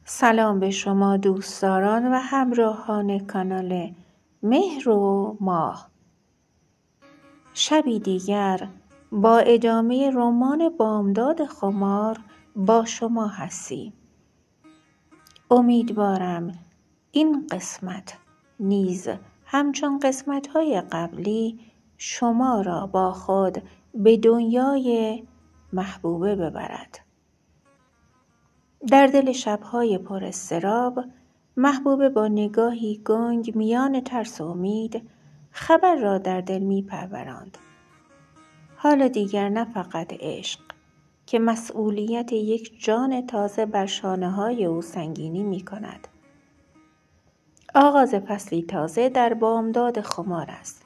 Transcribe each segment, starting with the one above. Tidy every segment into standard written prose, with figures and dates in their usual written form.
سلام به شما دوستداران و همراهان کانال مهر و ماه. شبی دیگر با ادامه رمان بامداد خمار با شما هستیم. امیدوارم این قسمت نیز همچون قسمت‌های قبلی شما را با خود به دنیای محبوبه ببرد. در دل شب‌های پر اضطراب، محبوبه با نگاهی گنگ میان ترس و امید خبر را در دل می‌پروراند. حالا دیگر نه فقط عشق که مسئولیت یک جان تازه بر شانه‌های او سنگینی می‌کند. آغاز فصلی تازه در بامداد خمار است.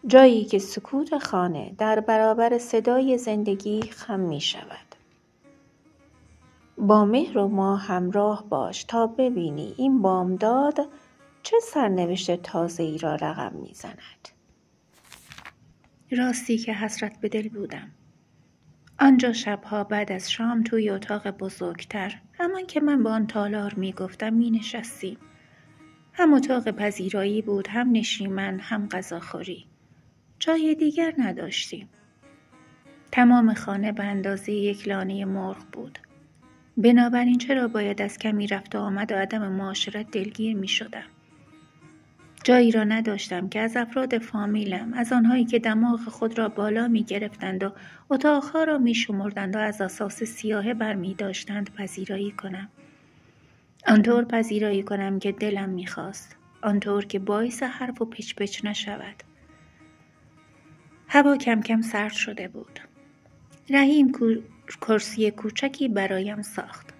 جایی که سکوت خانه در برابر صدای زندگی خم می‌شود. با مهر و ماه همراه باش تا ببینی این بامداد چه سرنوشت تازه‌ای را رقم می‌زند. راستی که حسرت به دل بودم. آنجا شبها بعد از شام توی اتاق بزرگتر، همان که من با آن تالار می‌گفتم می‌نشستیم. هم اتاق پذیرایی بود، هم نشیمن، هم غذاخوری. جای دیگر نداشتیم. تمام خانه به اندازه یک لانه مرغ بود. بنابراین چرا باید از کمی رفت و آمد و عدم معاشرت دلگیر می شدم؟ جایی را نداشتم که از افراد فامیلم، از آنهایی که دماغ خود را بالا می گرفتند و اتاقها را می شمردند و از اساس سیاهه بر می داشتند پذیرایی کنم. آنطور پذیرایی کنم که دلم می خواست. آنطور که باعث حرف و پچ پچ نشود. هوا کم کم سرد شده بود. رحیم کرسی کوچکی برایم ساخت.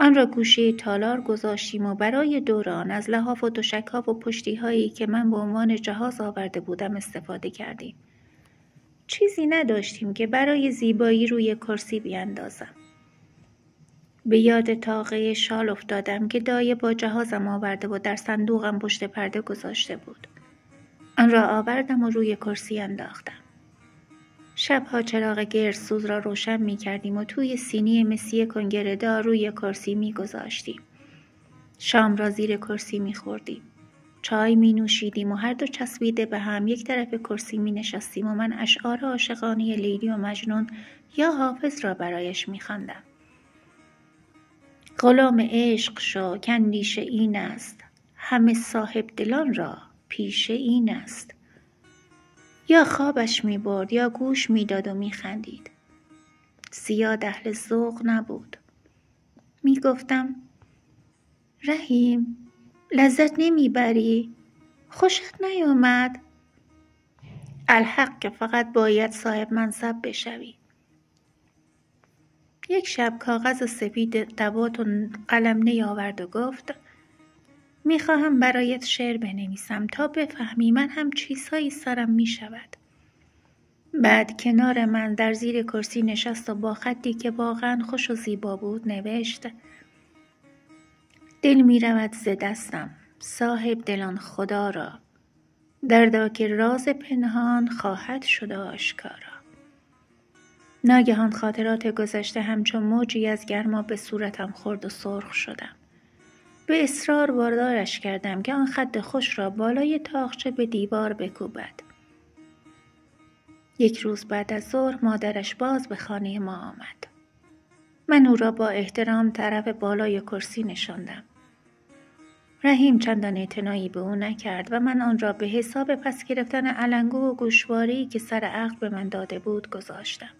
آن را گوشه تالار گذاشتیم و برای دوران از لحاف و تشک‌ها و پشتی‌هایی که من به عنوان جهاز آورده بودم استفاده کردیم. چیزی نداشتیم که برای زیبایی روی کرسی بیاندازم. به یاد تاقه شال افتادم که دایه با جهازم آورده و در صندوقم پشت پرده گذاشته بود. آن را آوردم و روی کرسی انداختم. شبها چراغ گردسوز را روشن می کردیم و توی سینی مسی کنگره‌دار روی کرسی می گذاشتیم. شام را زیر کرسی می خوردیم. چای می نوشیدیم و هر دو چسبیده به هم یک طرف کرسی می نشستیم و من اشعار عاشقانه لیلی و مجنون یا حافظ را برایش می خواندم. غلام عشق شو کاندیشه این است، همه صاحب دلان را پیشه این است. یا خوابش می برد یا گوش می داد و می خندید. زیاد اهل ذوق نبود. می گفتم رحیم لذت نمی بری؟ خوشت نیامد؟ الحق که فقط باید صاحب منصب بشوی. یک شب کاغذ سفید دوات و قلم نیاورد و گفت میخواهم برایت شعر بنویسم تا بفهمی من هم چیزهایی سرم میشود. بعد کنار من در زیر کرسی نشست و با خطی که واقعا خوش و زیبا بود نوشت دل میرود ز دستم صاحب دلان خدا را، دردا که راز پنهان خواهد شد آشکارا. ناگهان خاطرات گذشته همچون موجی از گرما به صورتم خورد و سرخ شدم. به اصرار واردارش کردم که آن خط خوش را بالای تاقچه به دیوار بکوبد. یک روز بعد از ظهر مادرش باز به خانه ما آمد. من او را با احترام طرف بالای کرسی نشاندم. رحیم چندان اعتنایی به او نکرد و من آن را به حساب پس گرفتن علنگو و گوشواره‌ای که سر عقد به من داده بود گذاشتم.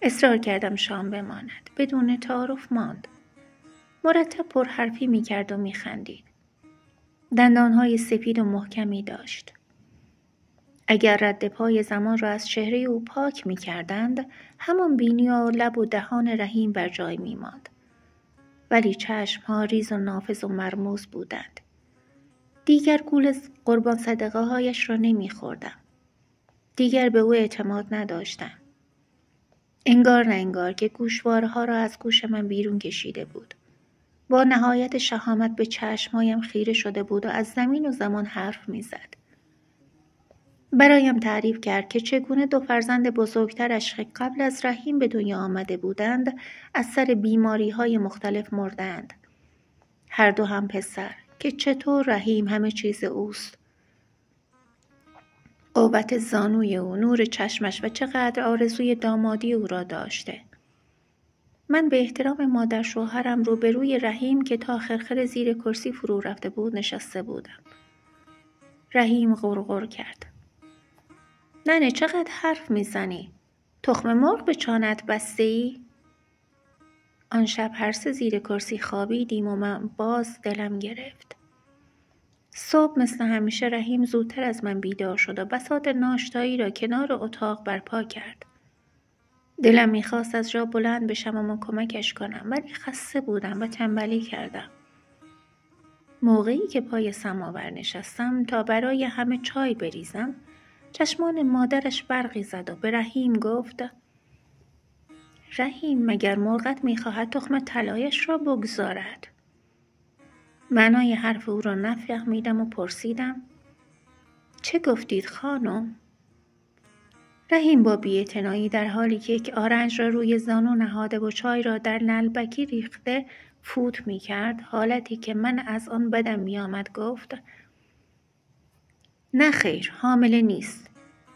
اصرار کردم شام بماند. بدون تعارف ماند. مرتب پرحرفی می‌کرد و می‌خندید. دندانهای سفید و محکمی داشت. اگر رد پای زمان را از چهره او پاک می‌کردند، همان بینی و لب و دهان رحیم بر جای می‌ماند. ولی چشم‌ها ریز و نافذ و مرموز بودند. دیگر گول قربان صدقه‌هایش را نمی‌خوردم. دیگر به او اعتماد نداشتم. انگار نه انگار که گوشوارها را از گوش من بیرون کشیده بود. با نهایت شهامت به چشمهایم خیره شده بود و از زمین و زمان حرف می‌زد. برایم تعریف کرد که چگونه 2 فرزند بزرگترش که قبل از رحیم به دنیا آمده بودند از سر بیماری‌های مختلف مردند. هر دو هم پسر، که چطور رحیم همه چیز اوست. قوت زانوی او، نور چشمش و چقدر آرزوی دامادی او را داشته. من به احترام مادر شوهرم روبروی رحیم که تا خرخر زیر کرسی فرو رفته بود نشسته بودم. رحیم غرغر کرد. ننه چقدر حرف میزنی؟ تخم مرغ به چانت بسته ای؟ آن شب هر سه زیر کرسی خوابیدیم و من باز دلم گرفت. صبح مثل همیشه رحیم زودتر از من بیدار شد و بساط ناشتایی را کنار اتاق برپا کرد. دلم میخواست از جا بلند بشم و کمکش کنم، ولی خسته بودم و تنبلی کردم. موقعی که پای سماور نشستم تا برای همه چای بریزم، چشمان مادرش برقی زد و به رحیم گفت: رحیم، مگر مرغت میخواهد تخم طلایش را بگذارد؟ معنای حرف او را نفهمیدم و پرسیدم: چه گفتید خانم؟ رحیم با بی‌اعتنایی در حالی که یک آرنج را روی زانو نهاده و چای را در نعلبکی ریخته فوت می‌کرد، حالتی که من از آن بدم می‌آمد، گفت: نه خیر، حامله نیست.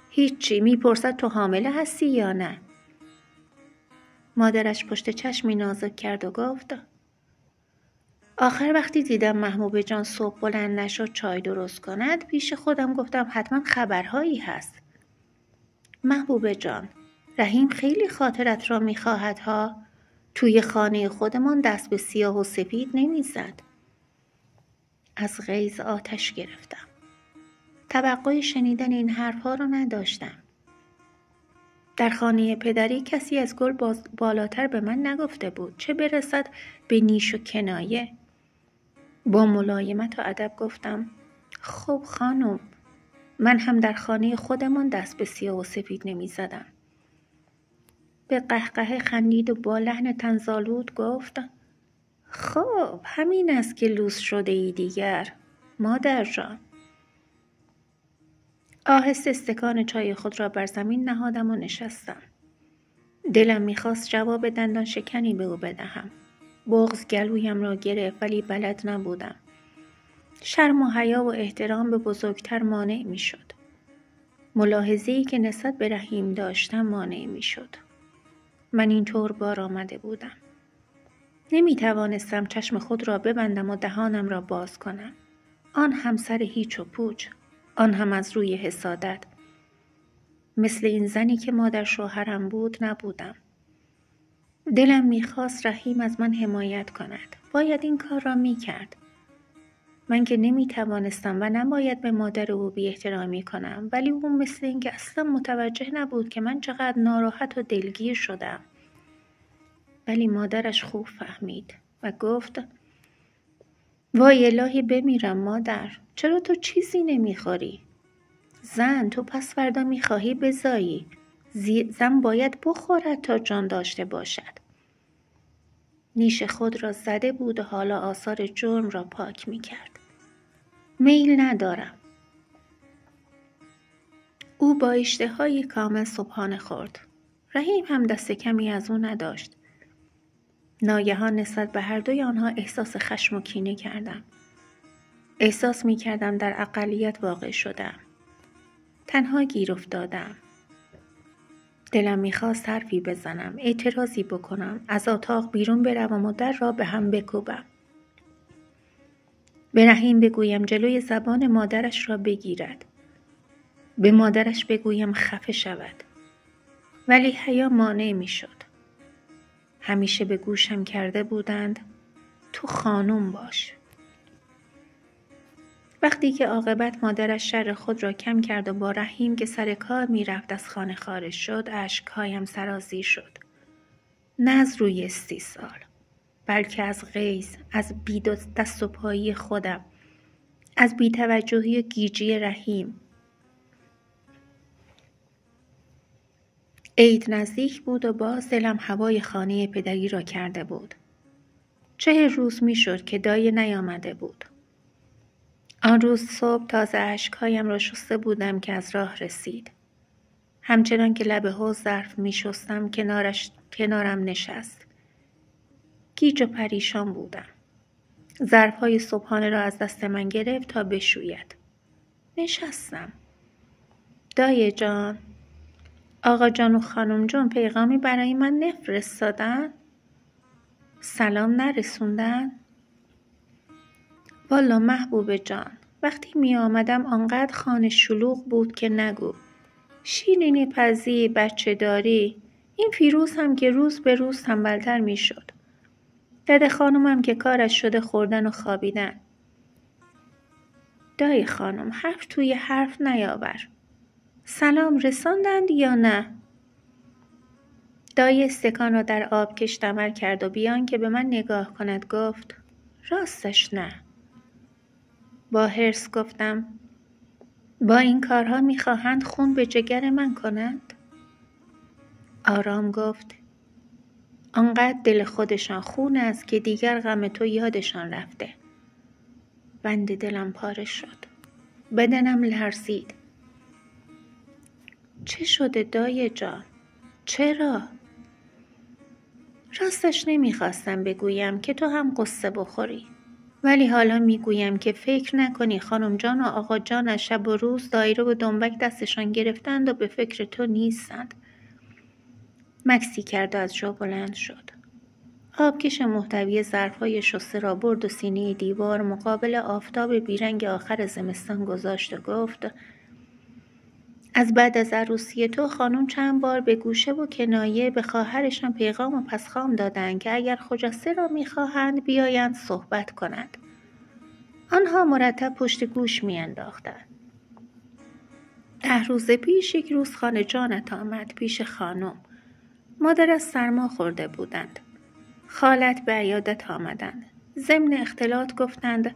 هیچی، میپرسد تو حامله هستی یا نه؟ مادرش پشت چشمی نازک کرد و گفت: آخر وقتی دیدم محبوب جان صبح بلند نشد چای درست کند، پیش خودم گفتم حتما خبرهایی هست. محبوب جان، رحیم خیلی خاطرت را میخواهد ها. توی خانه خودمان دست به سیاه و سفید نمیزد. از غیظ آتش گرفتم. توقع شنیدن این حرفها را نداشتم. در خانه پدری کسی از گل بالاتر به من نگفته بود، چه برسد به نیش و کنایه. با ملایمت و ادب گفتم: خب خانم، من هم در خانه خودمان دست به سیاه و سفید نمی زدم. به قهقه خندید و با لحن طنزآلود گفت: خب همین است که لوس شده ای دیگر مادر جان. آهسته استکان چای خود را بر زمین نهادم و نشستم. دلم میخواست جواب دندان شکنی به او بدهم. بغض گلویم را گرفت ولی بلد نبودم. شرم و حیا و احترام به بزرگتر مانع میشد. ملاحظه‌ای که نسبت به رحیم داشتم مانع میشد. من اینطور بار آمده بودم. نمیتوانستم چشم خود را ببندم و دهانم را باز کنم. آن هم سر هیچ و پوچ، آن هم از روی حسادت. مثل این زنی که مادر شوهرم بود نبودم. دلم میخواست رحیم از من حمایت کند. باید این کار را میکرد. من که نمیتوانستم و نباید به مادر او بی احترامی کنم، ولی او مثل این که اصلا متوجه نبود که من چقدر ناراحت و دلگیر شدم. ولی مادرش خوب فهمید و گفت: وای الهی بمیرم مادر، چرا تو چیزی نمیخوری؟ زن، تو پس فردا میخواهی بزایی. زن باید بخورد تا جان داشته باشد. نیش خود را زده بود و حالا آثار جرم را پاک میکرد. میل ندارم. او با اشتهای کامل صبحانه خورد. رحیم هم دست کمی از او نداشت. ناگهان نسبت به هر دوی آنها احساس خشم و کینه کردم. احساس می کردم در اقلیت واقع شدم. تنها گیر افتادم. دلم می خواست حرفی بزنم، اعتراضی بکنم، از اتاق بیرون بروم و در را به هم بکوبم. به رحیم بگویم جلوی زبان مادرش را بگیرد. به مادرش بگویم خفه شود. ولی حیا مانع می شد. همیشه به گوشم کرده بودند: تو خانوم باش. وقتی که عاقبت مادرش شر خود را کم کرد و با رحیم که سر کار می رفت از خانه خارج شد، اشکهایم سرازیر شد. نه از روی استیصال، بلکه از غیظ، از بی دست و پایی خودم، از بی‌توجهی و گیجی رحیم. عید نزدیک بود و باز دلم هوای خانه پدری را کرده بود. 40 روز می شد که دایه نیامده بود. آن روز صبح تازه اشکهایم را شسته بودم که از راه رسید. همچنان که لب حوض ظرف می شستم کنارم نشست. گیج و پریشان بودم. ظرفهای صبحانه را از دست من گرفت تا بشوید. نشستم. دایه جان، آقا جان و خانم جان پیغامی برای من نفرستادن؟ سلام نرسوندن؟ والا محبوب جان، وقتی می آمدم آنقدر خانه شلوغ بود که نگو. شیرینی پزی بچه داری، این فیروز هم که روز به روز تنبلتر می شد. دده خانومم که کارش شده خوردن و خوابیدن. دای خانم حرف توی حرف نیاور. سلام رساندند یا نه؟ دای استکان را در آبکش دمر کرد و بیان که به من نگاه کند گفت راستش نه. با حرص گفتم با این کارها میخواهند خون به جگر من کنند؟ آرام گفت آنقدر دل خودشان خون است که دیگر غم تو یادشان رفته. بند دلم پاره شد. بدنم لرزید. چه شده دایه جان؟ چرا؟ راستش نمیخواستم بگویم که تو هم قصه بخوری. ولی حالا میگویم که فکر نکنی خانم جان و آقا جان از شب و روز دایره و دنبک دستشان گرفتند و به فکر تو نیستند. مکسی کرد و از جا بلند شد. آبکش محتوی ظرفهای شسته را برد و سینه دیوار مقابل آفتاب بیرنگ آخر زمستان گذاشت و گفت از بعد از عروسی تو خانم چند بار به گوشه و کنایه به خواهرشان پیغام و پسخام دادند که اگر خجسته را میخواهند بیایند صحبت کنند. آنها مرتب پشت گوش میانداختند. 10 روز پیش یک روز خانه جانت آمد پیش خانم. مادر از سرما خورده بودند. خالت به عیادت آمدند. ضمن اختلاط گفتند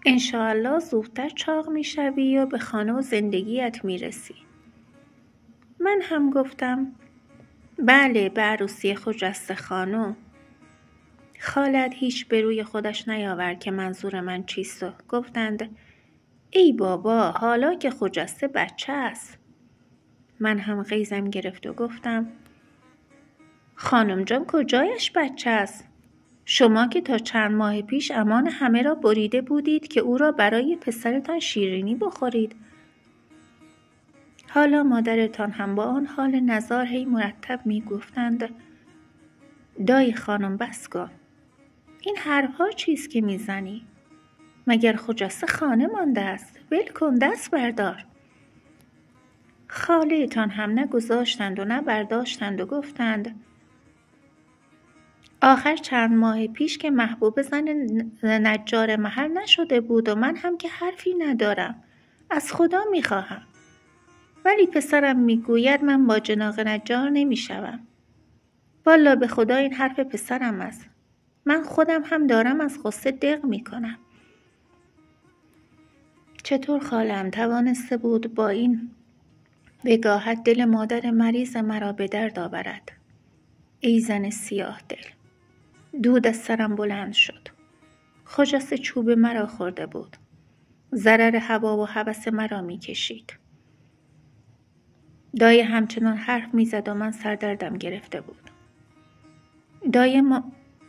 انشاءالله زودتر چاق میشوی و به خانه و زندگیت میرسی. من هم گفتم بله به عروسی خجسته خانم. خالت هیچ به روی خودش نیاورد که منظور من چیست و گفتند ای بابا حالا که خجسته بچه است. من هم غیظم گرفت و گفتم خانم جان کجایش بچه است؟ شما که تا چند ماه پیش امان همه را بریده بودید که او را برای پسرتان شیرینی بخورید. حالا مادرتان هم با آن حال نزار هی مرتب می گفتند دای خانم بس کن. این حرفها چیست که میزنی؟ مگر خجسته خانه مانده است؟ ول کن دست بردار. خاله‌تان هم نگذاشتند و نه برداشتند و گفتند آخر چند ماه پیش که محبوب زن نجار محل نشده بود و من هم که حرفی ندارم. از خدا میخواهم. ولی پسرم میگوید من با جناق نجار نمیشوم. والا به خدا این حرف پسرم است. من خودم هم دارم از غصه دق میکنم. چطور خالم توانسته بود با این وقاحت دل مادر مریض مرا به درد آورد؟ ای زن سیاه دل. دود از سرم بلند شد. خجسته چوب مرا خورده بود. ضرر هوا و هوس مرا می کشید. دایه همچنان حرف می زد و من سردردم گرفته بود.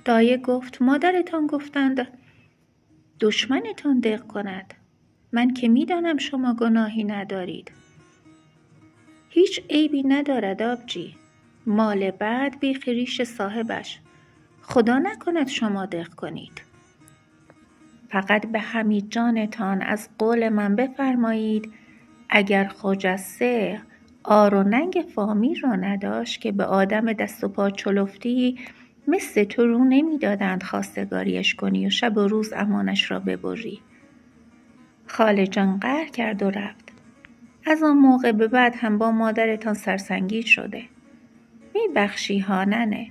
دایه گفت مادرتان گفتند دشمنتان دق کند. من که می دانم شما گناهی ندارید. هیچ عیبی ندارد آبجی. مال بعد بی ریش صاحبش. خدا نکند شما دق کنید. فقط به حمید جانتان از قول من بفرمایید اگر خجسته آر و ننگ فامیل را نداشت که به آدم دست و پا چلفتی مثل تو رو نمیدادند خواستگاریش کنی و شب و روز امانش را ببری. خاله جان قهر کرد و رفت. از آن موقع به بعد هم با مادرتان سرسنگین شده. میبخشی ها ننه.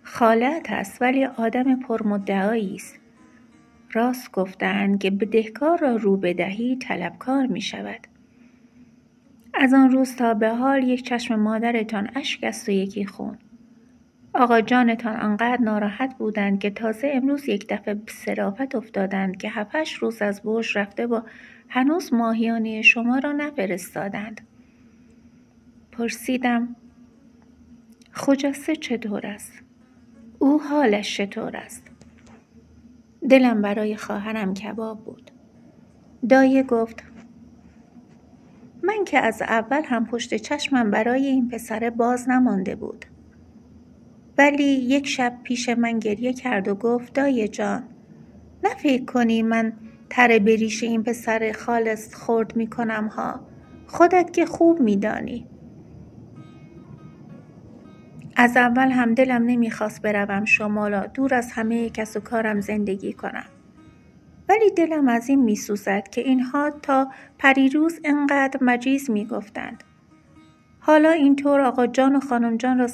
خالت است ولی آدم پرمدعایی است. راست گفتند که بدهکار را رو بدهی طلبکار می شود. از آن روز تا به حال یک چشم مادرتان اشک است و یکی خون. آقا جانتان آنقدر ناراحت بودند که تازه امروز یک دفعه به صرافت افتادند که 7-8 روز از برج رفته و هنوز ماهیانه شما را نفرستادند. پرسیدم خجسته چطور است؟ او حالش چطور است؟ دلم برای خواهرم کباب بود. دایه گفت من که از اول هم پشت چشمم برای این پسر باز نمانده بود. ولی یک شب پیش من گریه کرد و گفت دایه جان، نه فکر کنی من تره بریش این پسر خالص خورد می کنم ها. خودت که خوب می دانی. از اول هم دلم نمیخواست بروم شمالا، دور از همه کس و کارم زندگی کنم. ولی دلم از این میسوزد که اینها تا پریروز انقدر مجیز میگفتند. حالا اینطور آقا جان و خانم جان را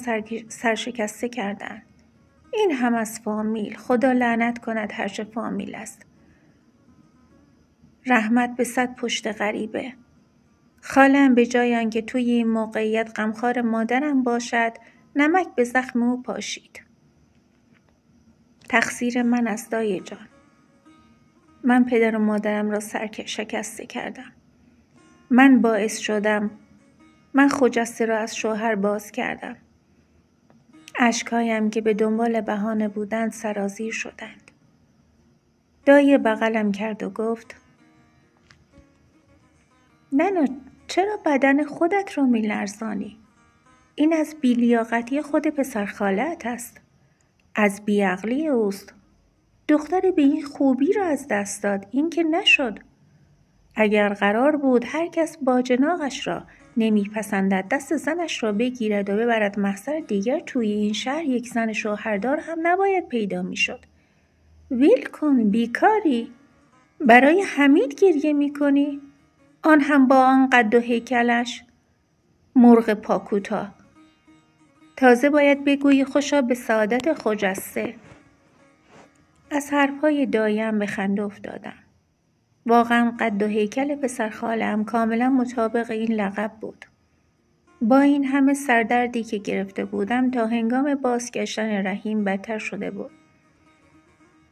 سرشکسته کردند. این هم از فامیل، خدا لعنت کند هر چه فامیل است. رحمت به 100 پشت غریبه. خالم به جای آنکه توی این موقعیت غمخوار مادرم باشد، نمک به زخم او پاشید. تقصیر من است دایه جان. من پدر و مادرم را شکسته کردم. من باعث شدم. من خجسته را از شوهر باز کردم. اشکهایم که به دنبال بهانه بودند سرازیر شدند. دایه بغلم کرد و گفت ننو چرا بدن خودت را می‌لرزانی؟ این از بی‌لیاقتی خود پسر خاله‌ات است. از بیعقلی اوست. دختر به این خوبی را از دست داد. این که نشد. اگر قرار بود هر کس باجناقش را نمیپسندد دست زنش را بگیرد و ببرد محضر دیگر، توی این شهر یک زن شوهردار هم نباید پیدا میشد. ویل کن، بیکاری. برای حمید گریه میکنی؟ آن هم با آن قد و هیکلش. مرغ پاکوتا. تازه باید بگویی خوشا به سعادت خجسته. از حرفهای دایم به خنده افتادم. واقعا قد و هیکل پسر خاله‌ام کاملا مطابق این لقب بود. با این همه سردردی که گرفته بودم تا هنگام بازگشتن رحیم بدتر شده بود.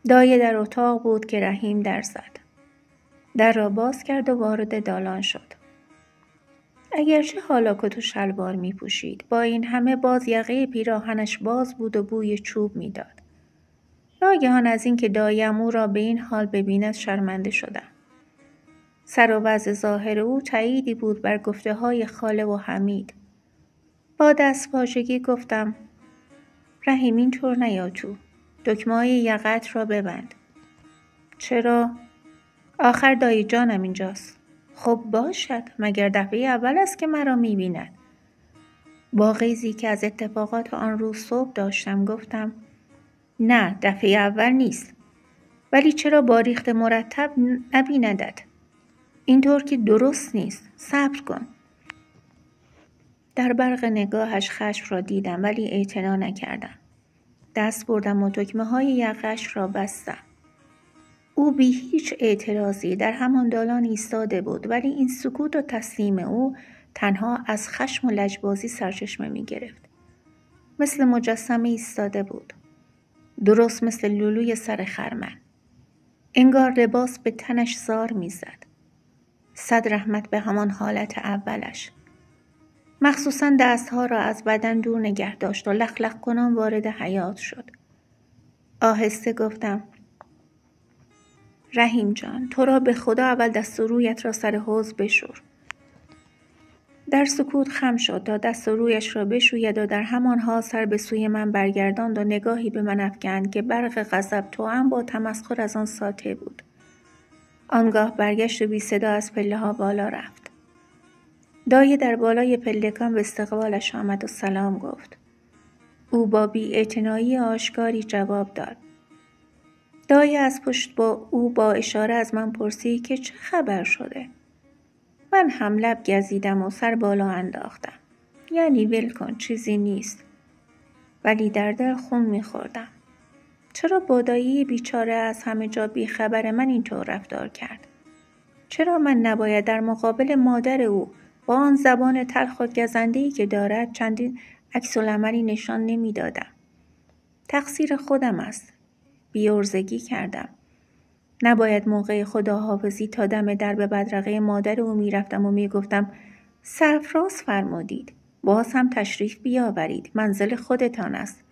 دایه در اتاق بود که رحیم در زد. در را باز کرد و وارد دالان شد. اگرچه حالا کت و شلوار می پوشید، با این همه باز یقه پیراهنش باز بود و بوی چوب می داد. ناگهان از این که دایه‌ام او را به این حال ببیند شرمنده شدم. سر و وضع ظاهر او تأییدی بود بر گفته‌های خاله و حمید. با دستپاچگی گفتم رحیم اینطور نیا تو. دکمه‌های یقه‌ات را ببند. چرا؟ آخر دایی جانم اینجاست. خب باشد، مگر دفعه اول است که مرا می‌بیند. با غیظی که از اتفاقات آن روز صبح داشتم گفتم نه، دفعه اول نیست. ولی چرا با ریخت مرتب نبیندت؟ اینطور که درست نیست. صبر کن. در برق نگاهش خشم را دیدم ولی اعتنا نکردم. دست بردم و دکمه‌های یقه‌اش را بستم. او بی هیچ اعتراضی در همان دالان ایستاده بود ولی این سکوت و تسلیم او تنها از خشم و لجبازی سرچشمه می گرفت. مثل مجسمه ایستاده بود. درست مثل لولوی سر خرمن. انگار لباس به تنش زار می زد. 100 رحمت به همان حالت اولش. مخصوصاً دستها را از بدن دور نگه داشت و لخ لخ کنان وارد حیاط شد. آهسته گفتم رحیم جان، تو را به خدا اول دست و رویت را سر حوض بشور. در سکوت خم شد تا دست و رویش را بشوید و در همان حال سر به سوی من برگرداند و نگاهی به من افکند که برق غضب توأم با تمسخر از آن ساطع بود. آنگاه برگشت و بی صدا از پله ها بالا رفت. دایه در بالای پلکان به استقبالش آمد و سلام گفت. او با بی‌اعتنایی آشکاری جواب داد. دایه از پشت با او با اشاره از من پرسید که چه خبر شده. من هم لب گزیدم و سر بالا انداختم. یعنی ول کن، چیزی نیست. ولی در دل خون می‌خوردم. چرا با دایه بیچاره از همه جا بیخبر من اینطور رفتار کرد؟ چرا من نباید در مقابل مادر او با آن زبان تلخ و گزنده‌ای که دارد چندین عکس‌العملی نشان نمی‌دادم؟ تقصیر خودم است. بی‌عرضگی کردم. نباید موقع خداحافظی تا دم در به بدرقه مادر او میرفتم و میگفتم سرفراز فرمودید. باز هم تشریف بیاورید. منزل خودتان است.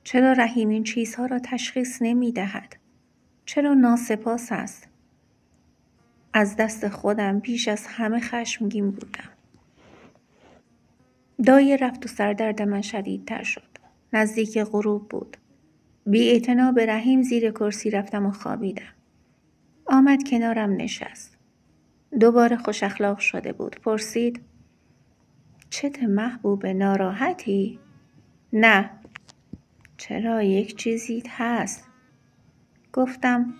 چرا رحیم این چیزها را تشخیص نمیدهد؟ چرا ناسپاس است؟ از دست خودم بیش از همه خشمگین بودم. دایه رفت و سردرد من شدیدتر شد. نزدیک غروب بود. بی‌اعتنا به رحیم زیر کرسی رفتم و خوابیدم. آمد کنارم نشست. دوباره خوش اخلاق شده بود. پرسید چت محبوب، ناراحتی؟ نه. چرا، یک چیزی هست؟ گفتم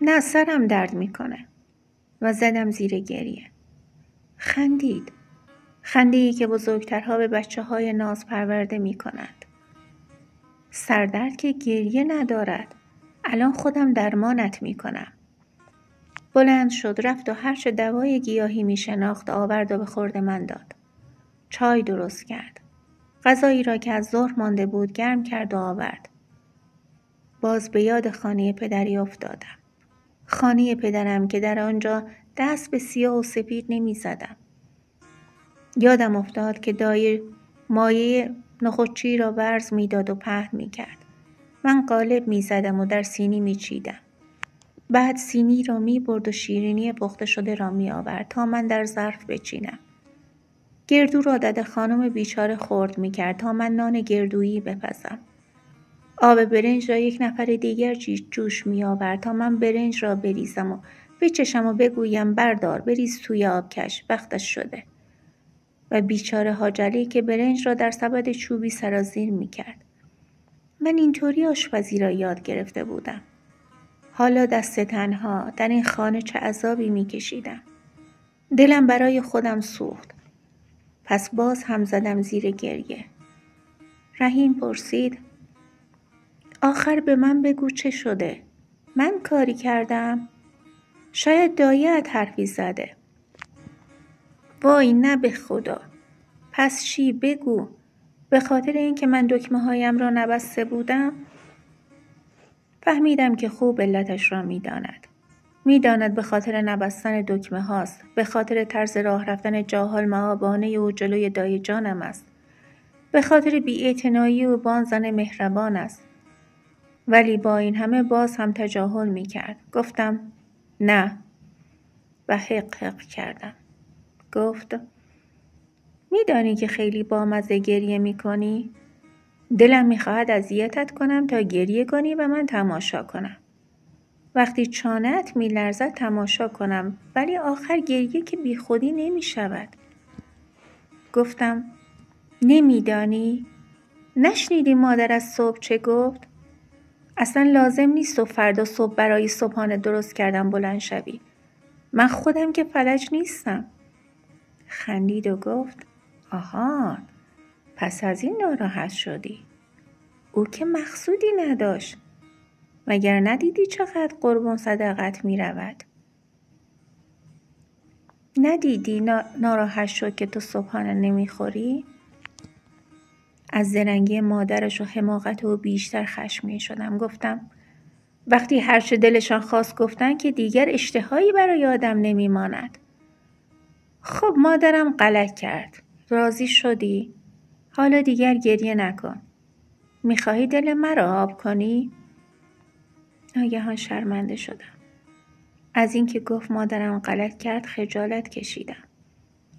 نه، سرم درد میکنه و زدم زیر گریه. خندید. خنده‌ای که بزرگترها به بچه‌های ناز پرورده میکنند. سردرد که گریه ندارد. الان خودم درمانت میکنم. بلند شد رفت و هرچه دوای گیاهی میشناخت آورد و به خورد من داد. چای درست کرد. غذایی را که از ظهر مانده بود گرم کرد و آورد. باز به یاد خانه پدری افتادم. خانه پدرم که در آنجا دست به سیاه و سپید نمی زدم. یادم افتاد که دایه مایه نخودچی را ورز می داد و پهن می کرد. من قالب می زدم و در سینی می چیدم. بعد سینی را می برد و شیرینی پخته شده را می آورد تا من در ظرف بچینم. گردو را دد خانم بیچاره خورد می کرد تا من نان گردویی بپزم. آب برنج را یک نفر دیگر جوش می آورد تا من برنج را بریزم و بچشم و بگویم بردار بریز توی آبکش، وقتش شده. و بیچاره حاجلی که برنج را در سبد چوبی سرازیر می کرد. من اینطوری آشپزی را یاد گرفته بودم. حالا دست تنها در این خانه چه عذابی می کشیدم. دلم برای خودم سوخت. پس باز هم زدم زیر گریه. رحیم پرسید آخر به من بگو چه شده؟ من کاری کردم؟ شاید دایه‌ات حرفی زده. وای نه به خدا. پس چی؟ بگو. به خاطر اینکه من دکمه هایم را نبسته بودم؟ فهمیدم که خوب علتش را میداند. میداند به خاطر نبستن دکمه هاست. به خاطر طرز راه رفتن جاهل مآبانه او جلوی دایه جانم است. به خاطر بی‌اعتنایی او با آن زن مهربان است. ولی با این همه باز هم تجاهل می کرد. گفتم نه و حق حق کردم. گفت میدانی که خیلی بامزه گریه می کنی؟ دلم می خواهد اذیتت کنم تا گریه کنی و من تماشا کنم. وقتی چانه‌ات می لرزد تماشا کنم ولی آخر گریه که بی خودی نمی شود. گفتم نمیدانی؟ نشنیدی مادر از صبح چه گفت؟ اصلا لازم نیست و فردا صبح برای صبحانه درست کردم بلند شوی. من خودم که فلج نیستم. خندید و گفت آها، پس از این ناراحت شدی. او که مقصودی نداشت. مگر ندیدی چقدر قربان صدقت می رود؟ ندیدی ناراحت شد که تو صبحانه نمی خوری؟ از زرنگی مادرش و حماقت او بیشتر خشمگین شدم. گفتم وقتی هرچه دلشان خواست گفتن که دیگر اشتهایی برای آدم نمی ماند. خب مادرم غلط کرد. راضی شدی؟ حالا دیگر گریه نکن. میخواهی دل مرا آب کنی؟ ناگهان شرمنده شدم. از اینکه گفت مادرم غلط کرد خجالت کشیدم.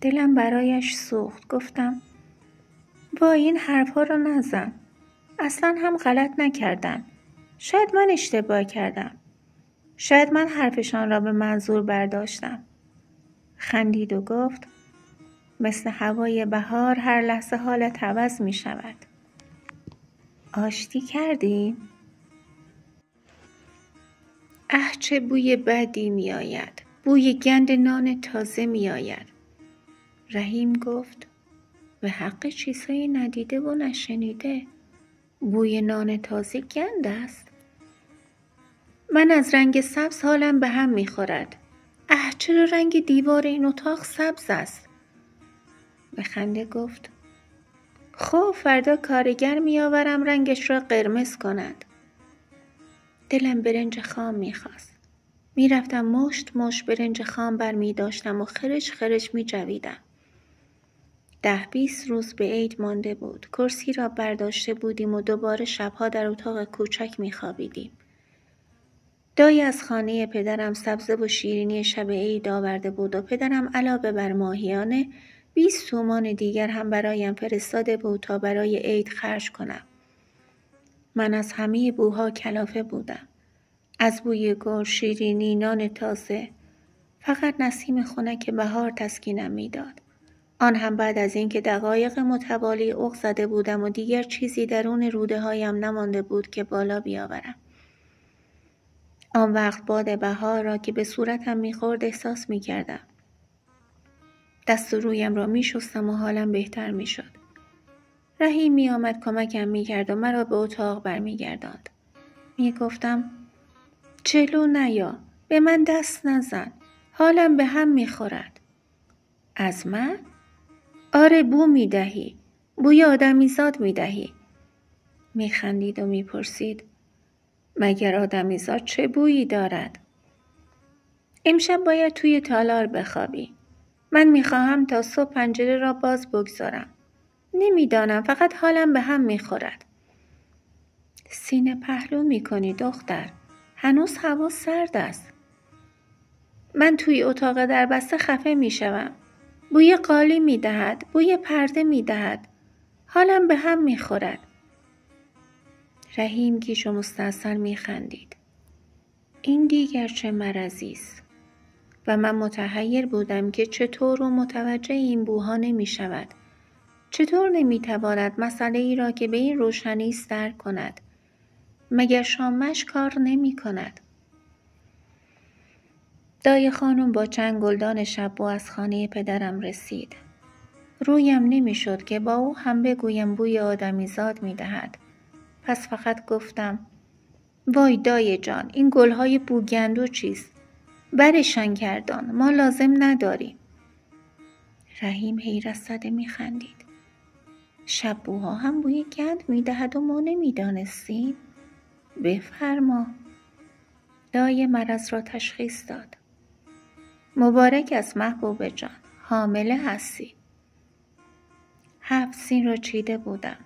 دلم برایش سوخت. گفتم وای این حرفا رو نزن. اصلا هم غلط نکردن. شاید من اشتباه کردم. شاید من حرفشان را به منظور برداشتم. خندید و گفت مثل هوای بهار هر لحظه حالت عوض می شود. آشتی کردیم؟ چه بوی بدی می آید. بوی گند نان تازه می آید. رحیم گفت به حق چیزهایی ندیده و نشنیده. بوی نان تازه گند است. من از رنگ سبز حالم به هم می خورد. چرا رنگ دیوار این اتاق سبز است؟ به خنده گفت خب فردا کارگر میآورم رنگش را قرمز کند. دلم برنج خام میخواست. میرفتم مشت مشت برنج خام برمی داشتم و خرش خرش می جویدم. 10-20 روز به عید مانده بود. کرسی را برداشته بودیم و دوباره شبها در اتاق کوچک می خوابیدیم. دایی از خانه پدرم سبزه و شیرینی شب عید آورده بود و پدرم علاوه بر ماهیانه 20 تومان دیگر هم برایم فرستاده بود تا برای عید خرج کنم. من از همه بوها کلافه بودم. از بوی گل، شیرینی، نان تازه. فقط نسیم خنک بهار تسکینم میداد. آن هم بعد از اینکه دقایق متوالی اوق زده بودم و دیگر چیزی درون روده هایم نمانده بود که بالا بیاورم. آن وقت باد بهار را که به صورتم میخورد احساس میکردم. دست و رویم را میشستم و حالم بهتر میشد. رحیم میآمد کمکم میکرد و مرا به اتاق برمیگرداند. میگفتم جلو نیا، به من دست نزن، حالم به هم میخورد. از من؟ آره بو میدهی، بوی آدمیزاد میدهی. میخندید و میپرسید مگر آدمیزاد چه بویی دارد؟ امشب باید توی تالار بخوابی. من میخواهم تا صبح پنجره را باز بگذارم. نمیدانم، فقط حالم به هم میخورد. سینه پهلو میکنی دختر، هنوز هوا سرد است. من توی اتاق در بسته خفه میشوم. بوی قالی میدهد، بوی پرده میدهد. حالم به هم میخورد. رحیم گیج و مستحسن میخندید. این دیگر چه مرضی است؟ و من متحیر بودم که چطور و متوجه این بوها نمیشود. چطور نمیتواند مسئله ای را که به این روشنی است درک کند؟ مگر شامش کار نمی کند؟ دایی خانم با چند گلدان شبو از خانه پدرم رسید. رویم نمیشد که با او هم بگویم بوی آدمیزاد میدهد. پس فقط گفتم وای دایی جان، این گلهای بوگندو چیست؟ برشان کردان، ما لازم نداریم. رحیم حیرت زده میخندید. شبوها هم بوی گند میدهد و ما نمیدانستیم؟ بفرما. دای مرض را تشخیص داد. مبارک است محبوب جان، حامله هستی. 7 سین را چیده بودم.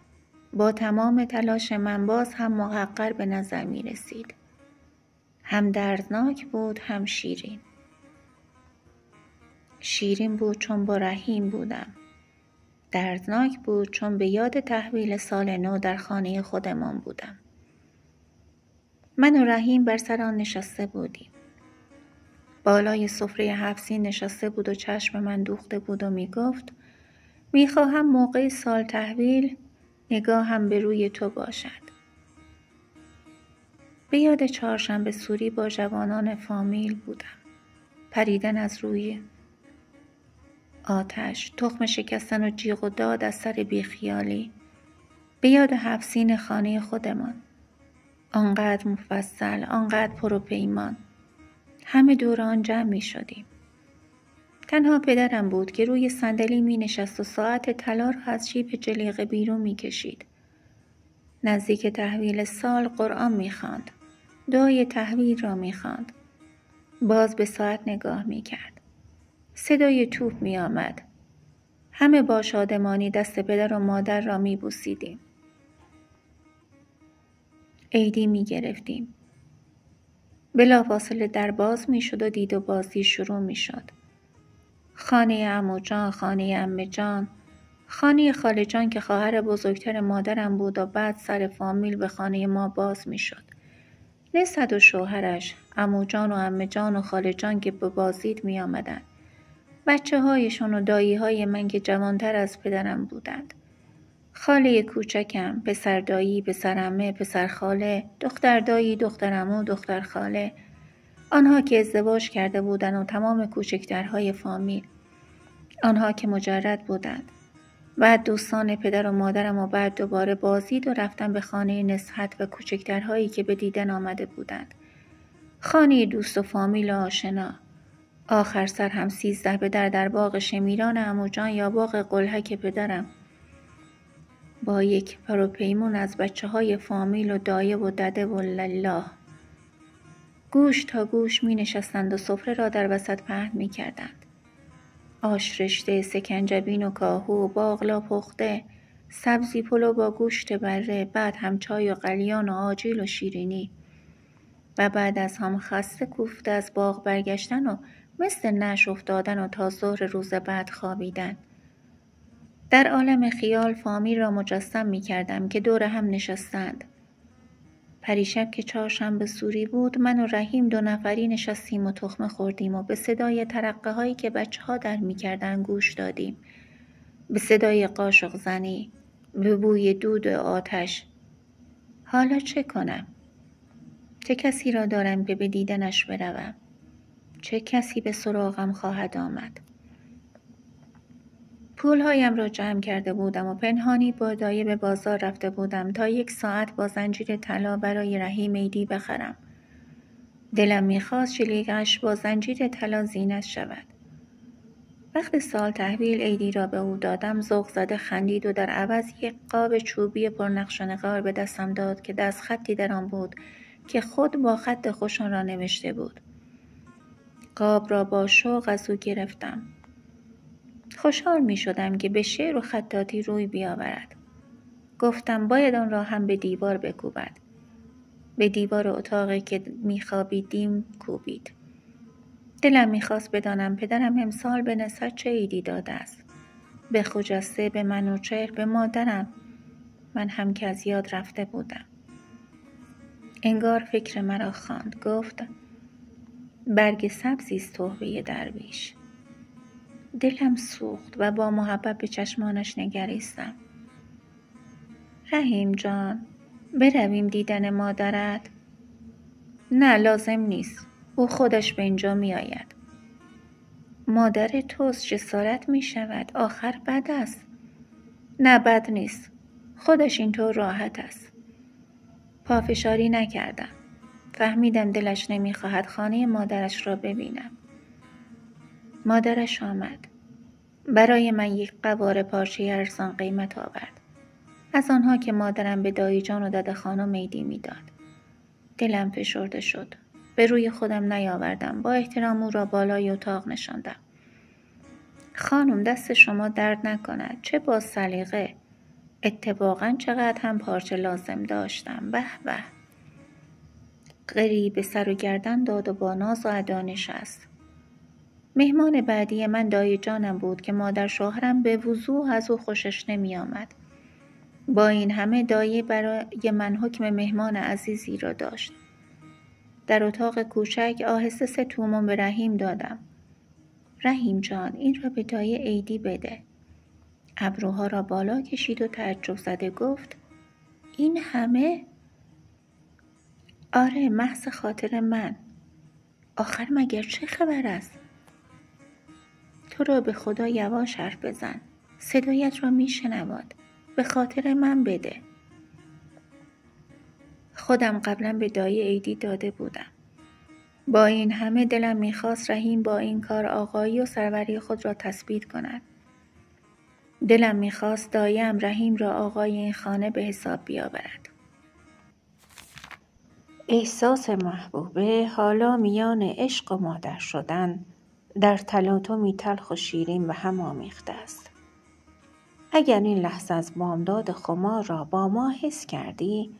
با تمام تلاش من باز هم محقر به نظر می رسید. هم دردناک بود هم شیرین. شیرین بود چون با رحیم بودم. دردناک بود چون به یاد تحویل سال نو در خانه خودمان بودم. من و رحیم بر سر آن نشسته بودیم. بالای سفره 7 سین نشسته بود و چشم من دوخته بود و می گفت میخواهم موقع سال تحویل نگاهم به روی تو باشد. به یاد چهارشنبه سوری با جوانان فامیل بودم. پریدن از روی آتش، تخم شکستن و جیغ و داد از سر بیخیالی. به یاد 7 سین خانه خودمان. آنقدر مفصل، آنقدر پروپیمان. همه دور آن جمع می شدیم. تنها پدرم بود که روی صندلی می نشست و ساعت طلا را از جیب جلیقه بیرون می کشید. نزدیک تحویل سال قرآن می خواند. دعای تحویل را می خواند. باز به ساعت نگاه می کرد. صدای توپ می آمد. همه با شادمانی دست پدر و مادر را می بوسیدیم. عیدی می گرفتیم. بلافاصله در باز می شد و دید و بازی شروع می شد. خانه عمو جان، خانه عمه جان، خانه خاله جان که خواهر بزرگتر مادرم بود و بعد سر فامیل به خانه ما باز می شد. نسبت و شوهرش، عمو جان و عمه جان و خاله جان که به بازدید می آمدن. بچه هایشون و دایی های من که جوانتر از پدرم بودند. خاله کوچکم، پسر دایی، پسر عمه، پسر خاله، دختر دایی، دختر عمو، دختر خاله. آنها که ازدواج کرده بودند و تمام کوچکترهای فامیل. آنها که مجرد بودند. بعد دوستان پدر و مادرم و بعد دوباره بازدید و رفتن به خانه نصحت و کوچکترهایی که به دیدن آمده بودند. خانه دوست و فامیل و آشنا. آخر سر هم 13 به در باغ شمیران عمو جان یا باغ قلهک پدرم. با یک پروپیمون از بچه‌های فامیل و دایه و دده و لله گوش تا گوش می نشستند و سفره را در وسط پهن می کردند. آش رشته، سکنجبین و کاهو و باقلا پخته، سبزی پلو با گوشت بره، بعد هم چای و قلیان و آجیل و شیرینی و بعد از هم خسته کوفته از باغ برگشتن و مثل نعش افتادن و تا ظهر روز بعد خوابیدن. در عالم خیال فامیل را مجسم می کردم که دور هم نشستند. پریشب که چهارشنبه سوری بود من و رحیم 2 نفری نشستیم و تخمه خوردیم و به صدای ترقه هایی که بچه ها در می کردن گوش دادیم. به صدای قاشق زنی، به بوی دود و آتش. حالا چه کنم؟ چه کسی را دارم که به دیدنش بروم؟ چه کسی به سراغم خواهد آمد؟ پولهایم را جمع کرده بودم و پنهانی با دایه به بازار رفته بودم تا 1 ساعت با زنجیر طلا برای رحیم عیدی بخرم. دلم می‌خواست شلیقش با زنجیر طلا زینت شود. وقت سال تحویل عیدی را به او دادم ذوق زده خندید و در عوض 1 قاب چوبی پرنقش و نقار به دستم داد که دست خطی در آن بود که خود با خط خوش آن را نوشته بود. قاب را با شوق از او گرفتم. خوشحال می شدم که به شعر و خطاطی روی بیاورد. گفتم باید آن را هم به دیوار بکوبد. به دیوار اتاقی که می خوابیدیم کوبید. دلم می خواست بدانم پدرم امسال به نسبت چه عیدی داده است. به خجسته، به منوچهر، به مادرم. من هم که از یاد رفته بودم. انگار فکر مرا خواند. گفت برگ سبزی است تحفه درویش. دلم سوخت و با محبت به چشمانش نگریستم. رحیم جان، برویم دیدن مادرت؟ نه لازم نیست. او خودش به اینجا می آید. مادر توست، جسارت می شود. آخر بد است. نه بد نیست. خودش اینطور راحت است. پافشاری نکردم. فهمیدم دلش نمی خواهد خانه مادرش را ببینم. مادرش آمد. برای من 1 قواره پارچه ارزان قیمت آورد. از آنها که مادرم به دایی جان و دده خانم عیدی میداد. دلم فشرده شد. به روی خودم نیاوردم. با احترام او را بالای اتاق نشاندم. خانم دست شما درد نکند. چه با سلیقه. اتفاقا چقدر هم پارچه لازم داشتم. به به. غری به سر و گردن داد و با ناز و ادا نشست. مهمان بعدی من دایی جانم بود که مادر شوهرم به وضوح از او خوشش نمی آمد. با این همه دایی برای من حکم مهمان عزیزی را داشت. در اتاق کوچک آهسته 3 تومان به رحیم دادم. رحیم جان این را به دایی عیدی بده. ابروها را بالا کشید و تعجب زده گفت این همه؟ آره محض خاطر من. آخر مگر چه خبر است؟ تو را به خدا یواش حرف بزن. صدایت را می شنواد. به خاطر من بده. خودم قبلا به دایی عیدی داده بودم. با این همه دلم میخواست رحیم با این کار آقایی و سروری خود را تثبیت کند. دلم میخواست داییم رحیم را آقای این خانه به حساب بیاورد. احساس محبوبه حالا میان عشق و مادر شدن در تلاطمی تلخ و شیرین به هم آمیخته است. اگر این لحظه از بامداد خمار را با ما حس کردی،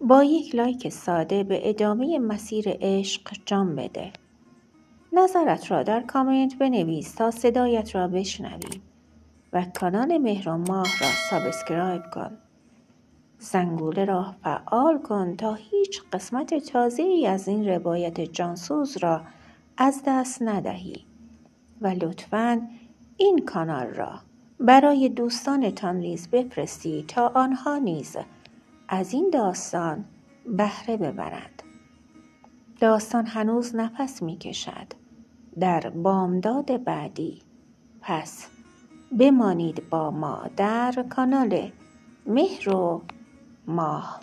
با 1 لایک ساده به ادامه مسیر عشق جان بده. نظرت را در کامنت بنویس تا صدایت را بشنویم و کانال مهر و ماه را سابسکرایب کن. زنگوله را فعال کن تا هیچ قسمت تازه‌ای از این روایت جانسوز را از دست ندهی و لطفاً این کانال را برای دوستانتان نیز بفرستید تا آنها نیز از این داستان بهره ببرند. داستان هنوز نفس می کشد در بامداد بعدی. پس بمانید با ما در کانال مهر و ماه.